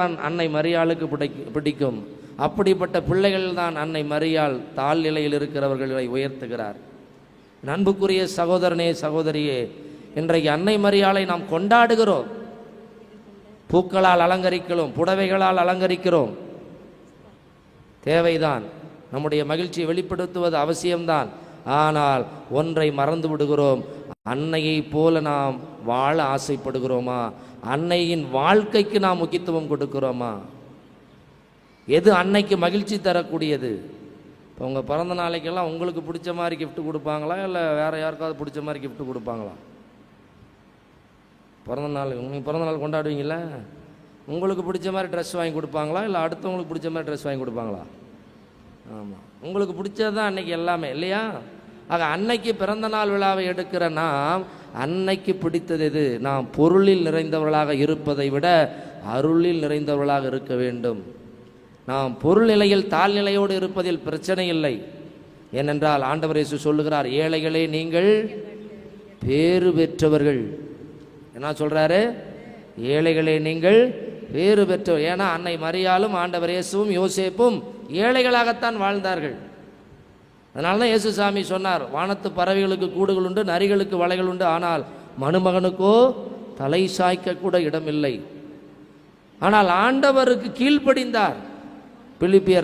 தான் அன்னை மரியாளுக்கு பிடிக்கும். அப்படிப்பட்ட பிள்ளைகள் தான் அன்னை மரியாள் தாழ் நிலையில் இருக்கிறவர்களை உயர்த்துகிறார். அன்புக்குரிய சகோதரனே சகோதரியே, இன்றைக்கு அன்னை மரியாளை நாம் கொண்டாடுகிறோம். பூக்களால் அலங்கரிக்கிறோம், புடவைகளால் அலங்கரிக்கிறோம். தேவைதான், நம்முடைய மகிழ்ச்சியை வெளிப்படுத்துவது அவசியம்தான். ஆனால் ஒன்றை மறந்து விடுகிறோம். அன்னையை போல நாம் வாழ ஆசைப்படுகிறோமா? அன்னையின் வாழ்க்கைக்கு நாம் முக்கியத்துவம் கொடுக்கிறோமா? எது அன்னைக்கு மகிழ்ச்சி தரக்கூடியது? இப்போ உங்கள் பிறந்த நாளைக்கெல்லாம் உங்களுக்கு பிடிச்ச மாதிரி கிஃப்ட் கொடுப்பாங்களா, இல்லை வேறு யாருக்காவது பிடிச்ச மாதிரி கிஃப்ட் கொடுப்பாங்களா? பிறந்த நாள், நீங்கள் பிறந்த நாள் கொண்டாடுவீங்கள, உங்களுக்கு பிடிச்ச மாதிரி ட்ரெஸ் வாங்கி கொடுப்பாங்களா, இல்லை அடுத்தவங்களுக்கு பிடிச்ச மாதிரி ட்ரெஸ் வாங்கி கொடுப்பாங்களா? ஆமாம், உங்களுக்கு பிடிச்சது தான் அன்னைக்கு எல்லாமே, இல்லையா? ஆக அன்னைக்கு பிறந்த நாள் விழாவை எடுக்கிற நாம் அன்னைக்கு பிடித்தது எது? நாம் பொருளில் நிறைந்தவர்களாக இருப்பதை விட அருளில் நிறைந்தவர்களாக இருக்க வேண்டும். நாம் பொருள் நிலையில் தாழ்நிலையோடு இருப்பதில் பிரச்சனை இல்லை. ஏனென்றால் ஆண்டவர் இயேசு சொல்லுகிறார், ஏழைகளே நீங்கள் பேறு பெற்றவர்கள். என்ன சொல்றாரு? ஏழைகளே நீங்கள் பேறு பெற்றவர். ஏன்னா அன்னை மரியாளும் ஆண்டவர் இயேசுவும் யோசேப்பும் ஏழைகளாகத்தான் வாழ்ந்தார்கள். அதனால தான் இயேசு சாமி சொன்னார், வானத்து பறவைகளுக்கு கூடுகள் உண்டு, நரிகளுக்கு வலைகள் உண்டு, ஆனால் மனுமகனுக்கோ தலை சாய்க்க கூட இடமில்லை. ஆனால் ஆண்டவருக்கு கீழ்ப்படிந்தார். பிலிப்பியர்